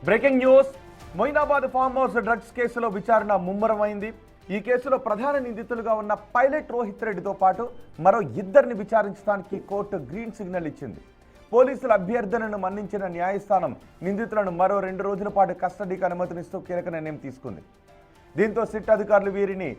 Breaking news. Moinabad farm house drugs కేసులో విచారణ ముమ్మరమైంది. ఈ కేసులో ప్రధాన నిందితులుగా ఉన్న పైలట్ రోహిత్ రెడ్డితో పాటు మరో ఇద్దరిని విచారించడానికి కోర్టు గ్రీన్ సిగ్నల్ ఇచ్చింది. పోలీసుల అభ్యర్థనను మన్నించిన న్యాయస్థానం నిందితులను మరో 2 రోజుల పాటు కస్టడీకి అనుమతినిస్తూ కీలక నిర్ణయం తీసుకుంది. దీంతో సిట్ అధికారులు వీరిని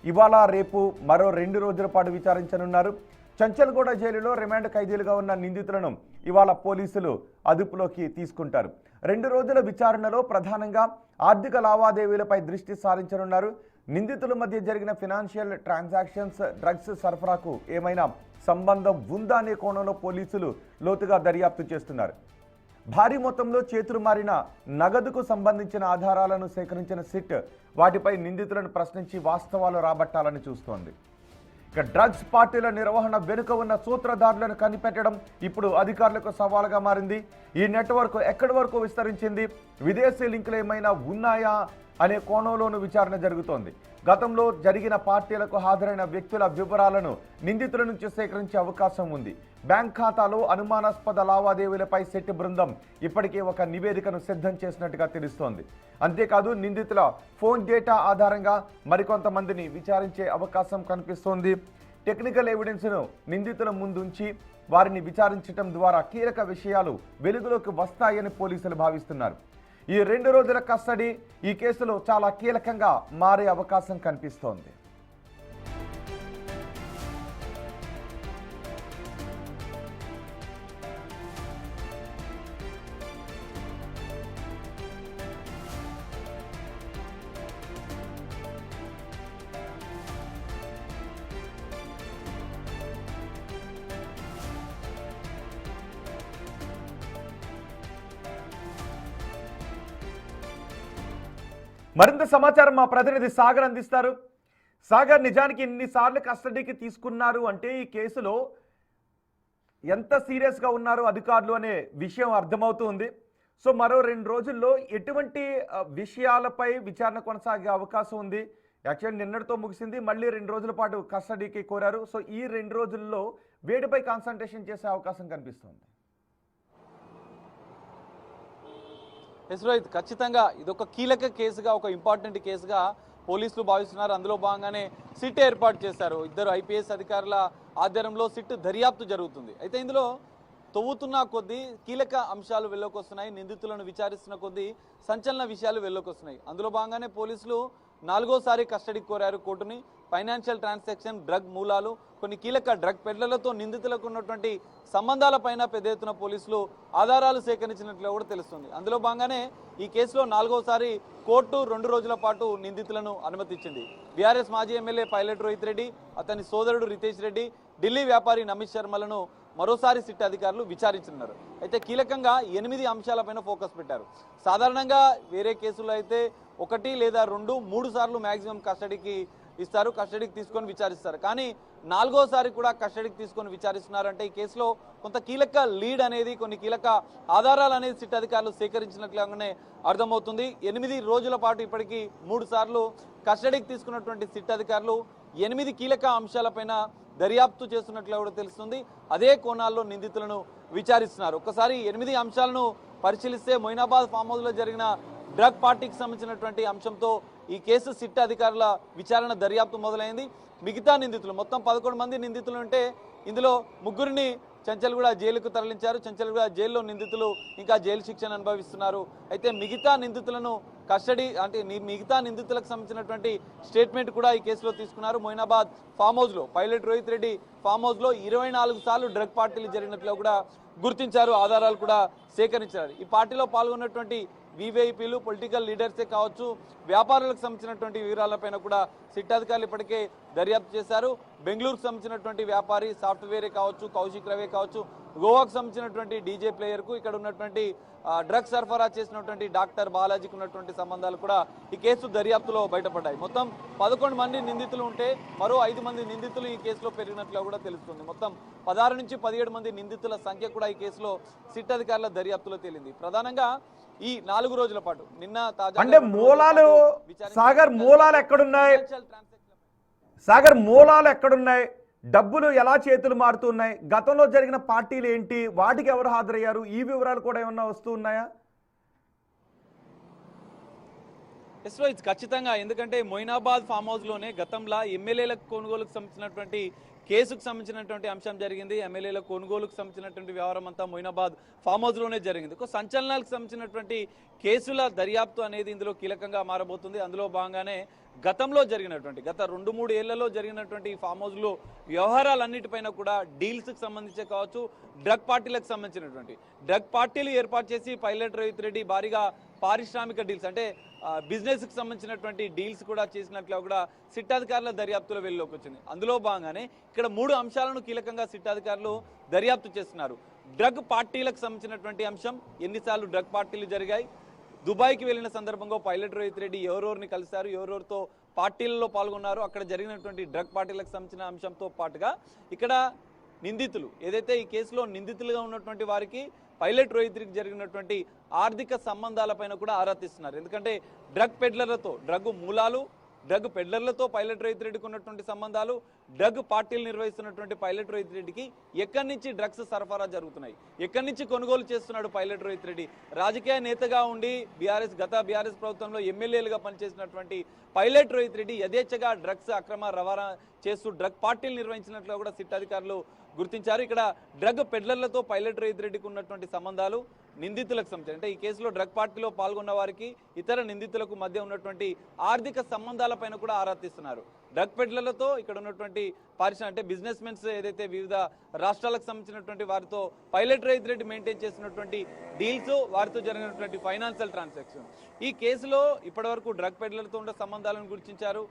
ఇవాళ రేపు మరో 2 రోజుల పాటు విచారించనున్నారు. చంచల్గూడ జైలులో రిమాండ్ ఖైదీలుగా ఉన్న నిందితులను ఇవాళ పోలీసులు అదుపులోకి తీసుకుంటారు. 2 రోజుల విచారణలో ప్రధానంగా ఆర్థిక లావాదేవీలపై దృష్టి సారించనున్నారు. నిందితుల మధ్య జరిగిన ఫినాన్షియల్ ట్రాన్సాక్షన్స్, డ్రగ్స్ సరఫరాకు ఏమైనా సంబంధం ఉందా అనే కోణంలో పోలీసులు లోతుగా దర్యాప్తు చేస్తున్నారు. భారీ మొత్తంలో చేతులు మారిన నగదుకు సంబంధించిన ఆధారాలను సేకరించిన సిట్ వాటిపై నిందితులను ప్రశ్నించి వాస్తవాలు రాబట్టాలని చూస్తోంది. ఇక డ్రగ్స్ పార్టీల నిర్వహణ వెనుక ఉన్న సూత్రధారులను కనిపెట్టడం ఇప్పుడు అధికారులకు సవాలుగా మారింది. ఈ నెట్వర్క్ ఎక్కడి వరకు విస్తరించింది, విదేశీ లింకులు ఏమైనా ఉన్నాయా అనే కోణంలోనూ విచారణ జరుగుతోంది. గతంలో జరిగిన పార్టీలకు హాజరైన వ్యక్తుల వివరాలను నిందితుల నుంచి సేకరించే అవకాశం ఉంది. బ్యాంక్ ఖాతాలో అనుమానాస్పద లావాదేవీలపై సెట్ బృందం ఇప్పటికే ఒక నివేదికను సిద్ధం చేసినట్టుగా తెలుస్తోంది. అంతేకాదు నిందితుల ఫోన్ డేటా ఆధారంగా మరికొంతమందిని విచారించే అవకాశం కనిపిస్తోంది. టెక్నికల్ ఎవిడెన్స్ను నిందితుల ముందుంచి వారిని విచారించడం ద్వారా కీలక విషయాలు వెలుగులోకి వస్తాయని పోలీసులు భావిస్తున్నారు. ఈ 2 రోజుల కస్టడీ ఈ కేసులో చాలా కీలకంగా మారే అవకాశం కనిపిస్తోంది. మరింత సమాచారం మా ప్రతినిధి సాగర్ అందిస్తారు. సాగర్, నిజానికి ఇన్నిసార్లు కస్టడీకి తీసుకున్నారు అంటే ఈ కేసులో ఎంత సీరియస్గా ఉన్నారు అధికారులు అనే విషయం అర్థమవుతుంది. సో మరో 2 రోజుల్లో ఎటువంటి విషయాలపై విచారణ కొనసాగే అవకాశం ఉంది? యాక్చువల్లీ నిన్నటితో ముగిసింది, మళ్ళీ 2 రోజుల పాటు కస్టడీకి కోరారు. సో ఈ 2 రోజుల్లో వేటిపై కాన్సన్ట్రేషన్ చేసే అవకాశం కనిపిస్తుంది? ఎస్ రోహిత్, ఖచ్చితంగా ఇదొక కీలక కేసుగా, ఒక ఇంపార్టెంట్ కేసుగా పోలీసులు భావిస్తున్నారు. అందులో భాగంగానే సిట్ ఏర్పాటు చేశారు. 2 ఐపీఎస్ అధికారుల ఆధ్వర్యంలో సిట్ దర్యాప్తు జరుగుతుంది. అయితే ఇందులో తవ్వుతున్న కొద్దీ కీలక అంశాలు వెల్లోకి వస్తున్నాయి. నిందితులను విచారిస్తున్న కొద్దీ సంచలన విషయాలు వెల్లోకి వస్తున్నాయి. అందులో భాగంగానే పోలీసులు 4వసారి కస్టడీకి కోరారు కోర్టుని. ఫైనాన్షియల్ ట్రాన్సాక్షన్, డ్రగ్ మూలాలు, కొన్ని కీలక డ్రగ్ పెడ్లర్లతో నిందితులకు ఉన్నటువంటి సంబంధాలపైన పెద్ద ఎత్తున పోలీసులు ఆధారాలు సేకరించినట్లు కూడా తెలుస్తుంది. అందులో భాగంగానే ఈ కేసులో 4వసారి కోర్టు 2 రోజుల పాటు నిందితులను అనుమతించింది. బీఆర్ఎస్ మాజీ ఎమ్మెల్యే పైలట్ రోహిత్ రెడ్డి, అతని సోదరుడు రితేష్ రెడ్డి, ఢిల్లీ వ్యాపారి నమిత్ శర్మలను మరోసారి సిట్ అధికారులు విచారించనున్నారు. అయితే కీలకంగా 8 అంశాలపైన ఫోకస్ పెట్టారు. సాధారణంగా వేరే కేసుల్లో అయితే 1 లేదా 2, 3 సార్లు మ్యాక్సిమం కస్టడీకి ఇస్తారు, కస్టడీకి తీసుకొని విచారిస్తారు. కానీ 4వసారి కూడా కస్టడీకి తీసుకొని విచారిస్తున్నారంటే ఈ కేసులో కొంత కీలక లీడ్ అనేది, కొన్ని కీలక ఆధారాలు అనేది సిట్ అధికారులు సేకరించినట్లుగానే అర్థమవుతుంది. 8 రోజుల పాటు ఇప్పటికీ 3 సార్లు కస్టడీకి తీసుకున్నటువంటి సిట్ అధికారులు 8 కీలక అంశాలపైన దర్యాప్తు చేస్తున్నట్లు కూడా తెలుస్తుంది. అదే కోణాల్లో నిందితులను విచారిస్తున్నారు. ఒక్కసారి 8 అంశాలను పరిశీలిస్తే మొయినాబాద్ ఫామ్ హౌస్లో జరిగిన డ్రగ్ పార్టీకి సంబంధించినటువంటి అంశంతో ఈ కేసు సిట్ అధికారుల విచారణ దర్యాప్తు మొదలైంది. మిగతా నిందితులు మొత్తం 11 మంది నిందితులు ఉంటే ఇందులో 3 చంచల్గూడ జైలుకు తరలించారు. చంచల్గూడ జైల్లో నిందితులు ఇంకా జైలు శిక్షను అనుభవిస్తున్నారు. అయితే మిగతా నిందితులను కస్టడీ అంటే మిగతా నిందితులకు సంబంధించినటువంటి స్టేట్మెంట్ కూడా ఈ కేసులో తీసుకున్నారు. మొయినాబాద్ ఫామ్ హౌస్లో పైలట్ రోహిత్ రెడ్డి ఫామ్ హౌస్లో 24 సార్లు డ్రగ్ పార్టీలు జరిగినట్లు కూడా గుర్తించారు. ఆధారాలు కూడా సేకరించారు. ఈ పార్టీలో పాల్గొన్నటువంటి వీవీఐపీలు, పొలిటికల్ లీడర్సే కావచ్చు, వ్యాపారులకు సంబంధించినటువంటి వివరాలపైన కూడా సిట్ అధికారులు ఇప్పటికే దర్యాప్తు చేశారు. బెంగళూరుకు సంబంధించినటువంటి వ్యాపారి సాఫ్ట్వేరే కావచ్చు, కౌశిక్ రవే కావచ్చు, గోవాకు సంబంధించినటువంటి డీజే ప్లేయర్కు, ఇక్కడ ఉన్నటువంటి డ్రగ్స్ సరఫరా చేసినటువంటి డాక్టర్ బాలాజీకి ఉన్నటువంటి సంబంధాలు కూడా ఈ కేసు దర్యాప్తులో బయటపడ్డాయి. మొత్తం 11 మంది నిందితులు ఉంటే మరో 5 మంది నిందితులు ఈ కేసులో పెరిగినట్లు కూడా తెలుస్తుంది. మొత్తం 16 నుంచి 17 మంది నిందితుల సంఖ్య కూడా ఈ కేసులో సిట్ అధికారుల దర్యాప్తులో తేలింది. ప్రధానంగా ఈ 4 రోజుల పాటు నిన్న తాజా అంటే మూలాలు సాగర్ మూలాలు ఎక్కడున్నాయి? సాగర్ మూలాలు ఎక్కడున్నాయి? డబ్బులు ఎలా చేతులు మారుతున్నాయి, గతంలో జరిగిన పార్టీలు ఏంటి, వాటికి ఎవరు హాజరయ్యారు, ఈ వివరాలు కూడా ఏమన్నా వస్తూ ఉన్నాయా? ఎస్ రోహిత్, ఖచ్చితంగా. ఎందుకంటే మొయినాబాద్ ఫామ్ హౌస్లోనే గతంలో ఎమ్మెల్యేల కొనుగోలుకు సంబంధించినటువంటి కేసుకు సంబంధించినటువంటి అంశం జరిగింది. ఎమ్మెల్యేల కొనుగోలుకు సంబంధించినటువంటి వ్యవహారం అంతా మొయినాబాద్ ఫామ్ హౌస్లోనే జరిగింది. ఒక సంచలనాలకు సంబంధించినటువంటి కేసుల దర్యాప్తు అనేది ఇందులో కీలకంగా మారబోతుంది. అందులో భాగంగానే గతంలో జరిగినటువంటి గత 2-3 ఏళ్లలో జరిగినటువంటి ఫామ్ హౌస్లో వ్యవహారాలన్నిటిపైన కూడా డీల్స్కి సంబంధించే కావచ్చు, డ్రగ్ పార్టీలకు సంబంధించినటువంటి డ్రగ్ పార్టీలు ఏర్పాటు చేసి పైలట్ రోహిత్ రెడ్డి భారీగా పారిశ్రామిక డీల్స్ అంటే బిజినెస్కి సంబంధించినటువంటి డీల్స్ కూడా చేసినట్లుగా కూడా సిట్ అధికారుల దర్యాప్తులో వెలుగులోకి వచ్చింది. అందులో భాగంగానే ఇక్కడ 3 అంశాలను కీలకంగా సిట్ అధికారులు దర్యాప్తు చేస్తున్నారు. డ్రగ్ పార్టీలకు సంబంధించినటువంటి అంశం, ఎన్నిసార్లు డ్రగ్ పార్టీలు జరిగాయి, దుబాయ్కి వెళ్ళిన సందర్భంగా పైలట్ రోహిత్ రెడ్డి ఎవరెవరిని కలిశారు, ఎవరెవరితో పార్టీలలో పాల్గొన్నారు, అక్కడ జరిగినటువంటి డ్రగ్ పార్టీలకు సంబంధించిన అంశంతో పాటుగా ఇక్కడ నిందితులు ఏదైతే ఈ కేసులో నిందితులుగా ఉన్నటువంటి వారికి పైలట్ రోహిత్ రెడ్డికి జరిగినటువంటి ఆర్థిక సంబంధాలపైన కూడా ఆరా తీస్తున్నారు. ఎందుకంటే డ్రగ్ పెడ్లర్లతో డ్రగ్ పెడ్లర్లతో పైలట్ రోహిత్ రెడ్డికి ఉన్నటువంటి సంబంధాలు, డ్రగ్ పార్టీలు నిర్వహిస్తున్నటువంటి పైలట్ రోహిత్ రెడ్డికి ఎక్కడి నుంచి డ్రగ్స్ సరఫరా జరుగుతున్నాయి, ఎక్కడి నుంచి కొనుగోలు చేస్తున్నాడు పైలట్ రోహిత్ రెడ్డి. రాజకీయ నేతగా ఉండి గత బీఆర్ఎస్ ప్రభుత్వంలో ఎమ్మెల్యేలుగా పనిచేసినటువంటి పైలట్ రోహిత్ రెడ్డి యథేచ్ఛగా డ్రగ్స్ అక్రమ రవాణా చేస్తూ డ్రగ్ పార్టీలు నిర్వహించినట్లుగా కూడా సిట్ అధికారులు గుర్తించారు. ఇక్కడ డ్రగ్ పెడ్లర్లతో పైలట్ రోహిత్ రెడ్డికి ఉన్నటువంటి సంబంధాలు, నిందితులకు సంబంధించి అంటే ఈ కేసులో డ్రగ్ పార్టీలో పాల్గొన్న వారికి ఇతర నిందితులకు మధ్య ఉన్నటువంటి ఆర్థిక సంబంధాలపైన కూడా ఆరా తీస్తున్నారు. డ్రగ్ పెడ్లర్లతో ఇక్కడ ఉన్నటువంటి అంటే బిజినెస్ మెన్స్ ఏదైతే వివిధ రాష్ట్రాలకు సంబంధించినటువంటి వారితో పైలట్ రోహిత్ రెడ్డి మెయింటైన్ చేసినటువంటి డీల్స్, వారితో జరిగినటువంటి ఫైనాన్షియల్ ట్రాన్సాక్షన్. ఈ కేసులో ఇప్పటివరకు డ్రగ్ పెడ్లర్లతో ఉన్న సంబంధాలను గుర్తించారు.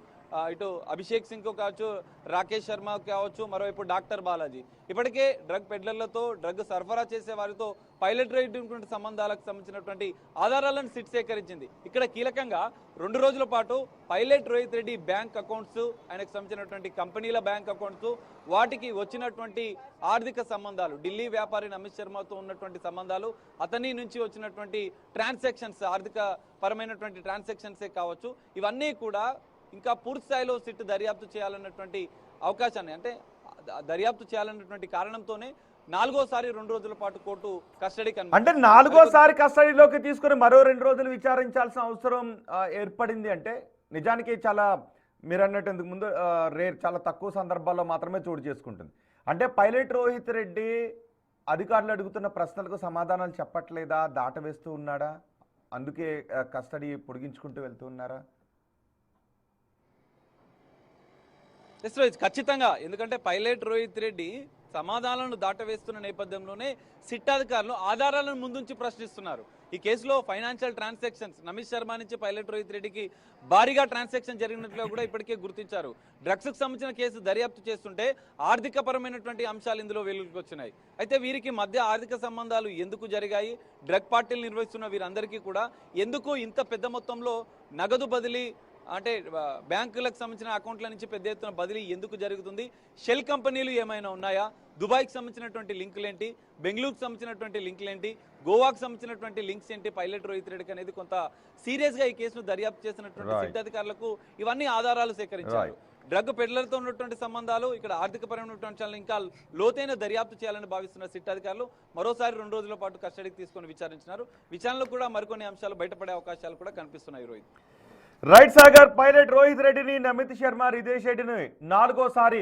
ఇటు అభిషేక్ సింగ్ కావచ్చు, రాకేష్ శర్మ కావచ్చు, మరోవైపు డాక్టర్ బాలాజీ. ఇప్పటికే డ్రగ్ పెడ్లర్లతో, డ్రగ్ సరఫరా చేసే వారితో పైలట్ రెడ్డి సంబంధాలకు సంబంధించినటువంటి ఆధారాలను సిట్ సేకరించింది. ఇక్కడ కీలకంగా 2 రోజుల పాటు pilot Rohit Reddy bank accounts, ఆయనకు సంబంధించినటువంటి కంపెనీల బ్యాంక్ అకౌంట్స్, వాటికి వచ్చినటువంటి ఆర్థిక సంబంధాలు, ఢిల్లీ వ్యాపారి అమిత్ శర్మతో ఉన్నటువంటి సంబంధాలు, అతని నుంచి వచ్చినటువంటి ట్రాన్సాక్షన్స్, ఆర్థిక పరమైనటువంటి ట్రాన్సాక్షన్సే కావచ్చు, ఇవన్నీ కూడా ఇంకా పూర్తి స్థాయిలో సిట్ దర్యాప్తు చేయాలన్నటువంటి అవకాశాన్ని, అంటే దర్యాప్తు చేయాలన్నటువంటి కారణంతోనే 4వ సారి 2 రోజుల పాటు కోర్టు కస్టడీకి అంటే 4వ సారి కస్టడీలోకి తీసుకుని మరో 2 రోజులు విచారించాల్సిన అవసరం ఏర్పడింది. అంటే నిజానికి చాలా మీరు అన్నట్టు ఇంతకు ముందు చాలా తక్కువ సందర్భాల్లో మాత్రమే చోటు చేసుకుంటుంది. అంటే పైలట్ రోహిత్ రెడ్డి అధికారులు అడుగుతున్న ప్రశ్నలకు సమాధానాలు చెప్పట్లేదా, దాటవేస్తూ ఉన్నాడా, అందుకే కస్టడీ పొడిగించుకుంటూ వెళ్తూ ఉన్నారా? ఎస్ రోహిత్, ఖచ్చితంగా. ఎందుకంటే పైలట్ రోహిత్ రెడ్డి సమాధానాలను దాటవేస్తున్న నేపథ్యంలోనే సిట్ అధికారులు ఆధారాలను ముందుంచి ప్రశ్నిస్తున్నారు. ఈ కేసులో ఫైనాన్షియల్ ట్రాన్సాక్షన్స్, నమిత్ శర్మ నుంచి పైలట్ రోహిత్ రెడ్డికి భారీగా ట్రాన్సాక్షన్ జరిగినట్లుగా కూడా ఇప్పటికే గుర్తించారు. డ్రగ్స్కి సంబంధించిన కేసు దర్యాప్తు చేస్తుంటే ఆర్థిక పరమైనటువంటి అంశాలు ఇందులో వెలుగులోకి వచ్చినాయి. అయితే వీరికి మధ్య ఆర్థిక సంబంధాలు ఎందుకు జరిగాయి, డ్రగ్ పార్టీలు నిర్వహిస్తున్న వీరందరికీ కూడా ఎందుకు ఇంత పెద్ద మొత్తంలో నగదు బదిలీ, అంటే బ్యాంకులకు సంబంధించిన అకౌంట్ల నుంచి పెద్ద ఎత్తున బదిలీ ఎందుకు జరుగుతుంది, షెల్ కంపెనీలు ఏమైనా ఉన్నాయా, దుబాయ్కి సంబంధించినటువంటి లింకులు ఏంటి, బెంగళూరుకు సంబంధించినటువంటి లింకులు ఏంటి, గోవాకు సంబంధించినటువంటి లింక్స్ ఏంటి పైలట్ రోహిత్ రెడ్డికి అనేది కొంత సీరియస్గా ఈ కేసును దర్యాప్తు చేసినటువంటి సిట్ అధికారులకు ఇవన్నీ ఆధారాలు సేకరించారు. డ్రగ్ పెడ్లర్తో ఉన్నటువంటి సంబంధాలు, ఇక్కడ ఆర్థిక పరమైనటువంటి ఇంకా లోతైన దర్యాప్తు చేయాలని భావిస్తున్న సిట్ అధికారులు మరోసారి 2 రోజుల పాటు కస్టడీకి తీసుకొని విచారించినారు. విచారణలో కూడా మరికొన్ని అంశాలు బయటపడే అవకాశాలు కూడా కనిపిస్తున్నాయి. రోహిత్, రైట్ సాగర్, పైలట్ రోహిత్ రెడ్డిని, నమిత్ శర్మ, రిదేశ్ రెడ్డిని 4వ సారి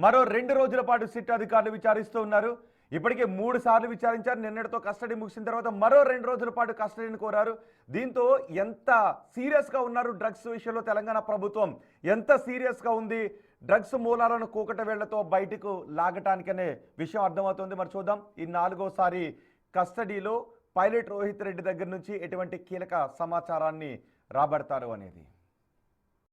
మరో 2 రోజుల పాటు సిట్ అధికారులు విచారిస్తూ ఉన్నారు. ఇప్పటికే 3 సార్లు విచారించారు. నిన్నటితో కస్టడీ ముగిసిన తర్వాత మరో 2 రోజుల పాటు కస్టడీని కోరారు. దీంతో ఎంత సీరియస్గా ఉన్నారు డ్రగ్స్ విషయంలో తెలంగాణ ప్రభుత్వం, ఎంత సీరియస్గా ఉంది, డ్రగ్స్ మూలాలను కూకట వేళ్లతో బయటకు లాగటానికనే విషయం అర్థమవుతుంది. మరి చూద్దాం ఈ 4వ సారి కస్టడీలో పైలట్ రోహిత్ రెడ్డి దగ్గర నుంచి ఎటువంటి కీలక సమాచారాన్ని రాబడతారు అనేది.